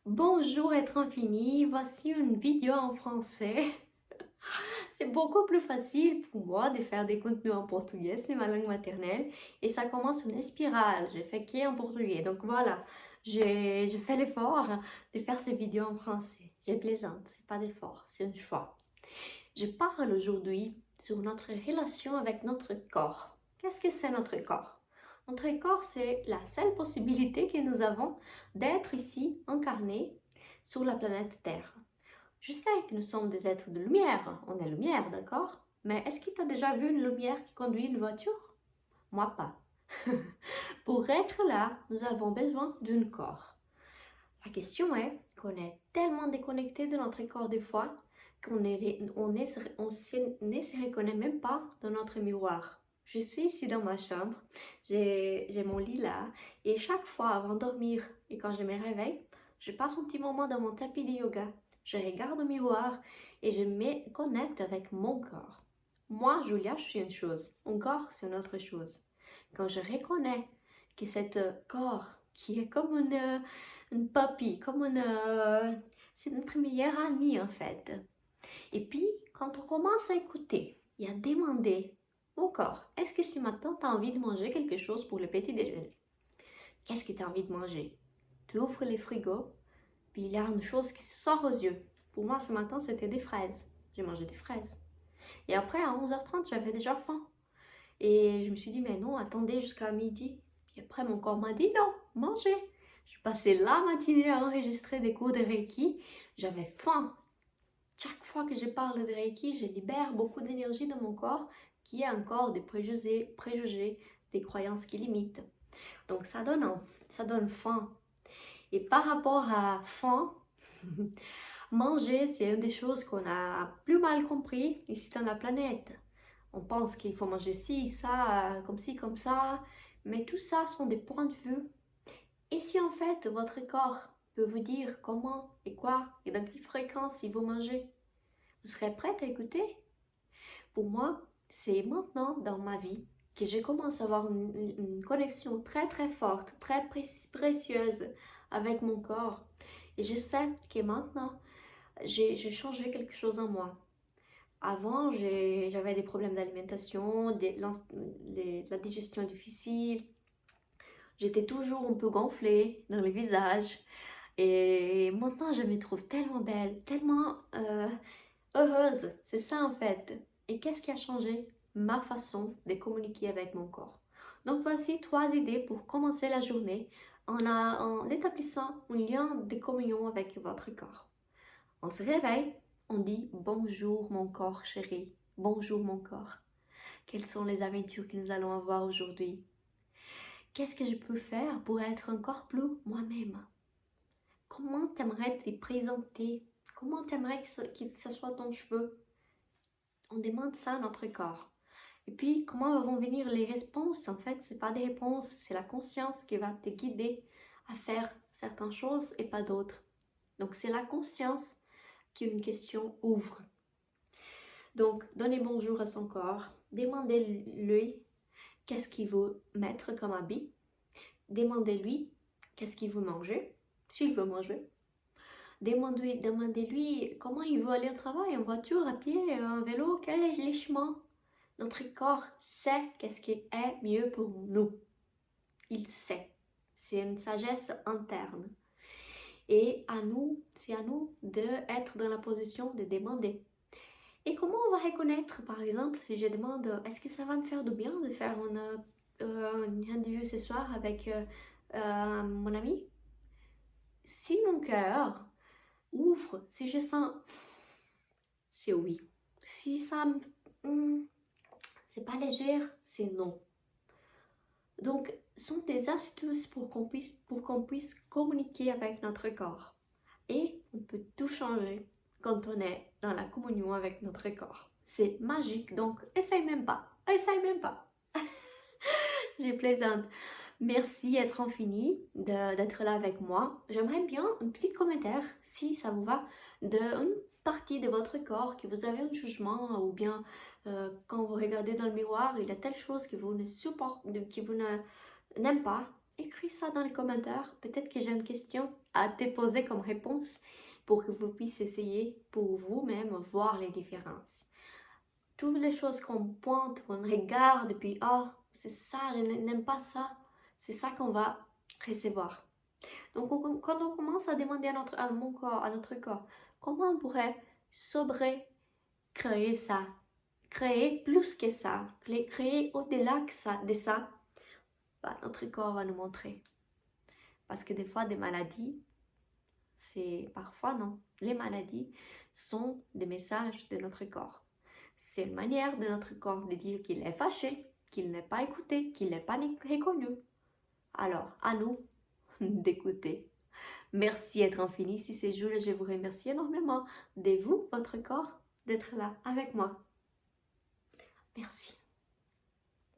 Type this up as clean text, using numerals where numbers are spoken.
Bonjour être infini, voici une vidéo en français. C'est beaucoup plus facile pour moi de faire des contenus en portugais, c'est ma langue maternelle. Et ça commence une spirale, je fais qui en portugais. Donc voilà, je fais l'effort de faire ces vidéos en français. Je plaisante, c'est pas d'effort, c'est un choix. Je parle aujourd'hui sur notre relation avec notre corps. Qu'est-ce que c'est notre corps? Notre corps, c'est la seule possibilité que nous avons d'être ici incarnés sur la planète Terre. Je sais que nous sommes des êtres de lumière, on est lumière, d'accord? Mais est-ce que tu as déjà vu une lumière qui conduit une voiture? Moi pas. Pour être là, nous avons besoin d'un corps. La question est qu'on est tellement déconnecté de notre corps des fois ne se reconnaît même pas dans notre miroir. Je suis ici dans ma chambre, j'ai mon lit là, et chaque fois avant de dormir et quand je me réveille, je passe un petit moment dans mon tapis de yoga. Je regarde au miroir et je me connecte avec mon corps. Moi, Julia, je suis une chose, mon corps, c'est une autre chose. Quand je reconnais que cet corps qui est comme une papille, comme c'est notre meilleure amie en fait. Et puis, quand on commence à écouter et à demander au corps, est-ce que si maintenant tu as envie de manger quelque chose pour le petit déjeuner? Qu'est-ce que tu as envie de manger? Tu ouvres les frigos, puis il y a une chose qui sort aux yeux. Pour moi, ce matin, c'était des fraises. J'ai mangé des fraises. Et après, à 11h30, j'avais déjà faim. Et je me suis dit, mais non, attendez jusqu'à midi. Puis après, mon corps m'a dit, non, mangez. Je passais la matinée à enregistrer des cours de Reiki. J'avais faim. Chaque fois que je parle de Reiki, je libère beaucoup d'énergie dans mon corps qui a encore des préjugés, des croyances qui limitent. Donc ça donne faim. Et par rapport à faim, manger, c'est une des choses qu'on a plus mal compris ici dans la planète. On pense qu'il faut manger ci, ça, comme ci, comme ça, mais tout ça sont des points de vue. Et si en fait votre corps peut vous dire comment et quoi et dans quelle fréquence il faut manger, vous serez prête à écouter? Pour moi, c'est maintenant dans ma vie que je commence à avoir une connexion très très forte, très précieuse avec mon corps. Et je sais que maintenant, j'ai changé quelque chose en moi. Avant, j'avais des problèmes d'alimentation, la digestion difficile. J'étais toujours un peu gonflée dans le visage. Et maintenant, je me trouve tellement belle, tellement heureuse. C'est ça en fait. Et qu'est-ce qui a changé? Ma façon de communiquer avec mon corps. Donc voici 3 idées pour commencer la journée en établissant un lien de communion avec votre corps. On se réveille, on dit bonjour mon corps chéri, bonjour mon corps. Quelles sont les aventures que nous allons avoir aujourd'hui? Qu'est-ce que je peux faire pour être encore plus moi-même? Comment t'aimerais te présenter? Comment t'aimerais que ce soit ton cheveu? On demande ça à notre corps. Et puis, comment vont venir les réponses? En fait, c'est pas des réponses, c'est la conscience qui va te guider à faire certaines choses et pas d'autres. Donc, c'est la conscience qu'une question ouvre. Donc, donnez bonjour à son corps, demandez-lui qu'est-ce qu'il veut mettre comme habit, demandez-lui qu'est-ce qu'il veut manger, s'il veut manger, demandez-lui comment il veut aller au travail, en voiture, à pied, en vélo, quel est le chemin. Notre corps sait qu'est-ce qui est mieux pour nous. Il sait. C'est une sagesse interne. Et à nous, c'est à nous d'être dans la position de demander. Et comment on va reconnaître, par exemple, si je demande, est-ce que ça va me faire du bien de faire une rendez-vous ce soir avec mon ami? Si mon cœur ouvre, si je sens, c'est oui. Si ça, c'est pas léger, c'est non. Donc, ce sont des astuces pour qu'on puisse communiquer avec notre corps. Et on peut tout changer quand on est dans la communion avec notre corps. C'est magique, donc essaye même pas. Essaye même pas. Je plaisante. Merci être infini d'être là avec moi. J'aimerais bien un petit commentaire, si ça vous va, d'une partie de votre corps que vous avez un jugement ou bien quand vous regardez dans le miroir, il y a telle chose que vous ne supportez, que vous n'aimez pas. écris ça dans les commentaires. Peut-être que j'ai une question à te poser comme réponse pour que vous puissiez essayer pour vous-même voir les différences. Toutes les choses qu'on pointe, qu'on regarde, et puis oh, c'est ça, je n'aime pas ça, c'est ça qu'on va recevoir. Donc, quand on commence à demander à notre corps, comment on pourrait sobrer, créer ça, créer plus que ça, créer au-delà de ça, bah, notre corps va nous montrer. Parce que des fois, des maladies, c'est parfois non. Les maladies sont des messages de notre corps. C'est une manière de notre corps de dire qu'il est fâché, qu'il n'est pas écouté, qu'il n'est pas reconnu. Alors, à nous d'écouter. Merci être infini. Si c'est Jules, je vous remercie énormément de vous, votre corps, d'être là avec moi. Merci.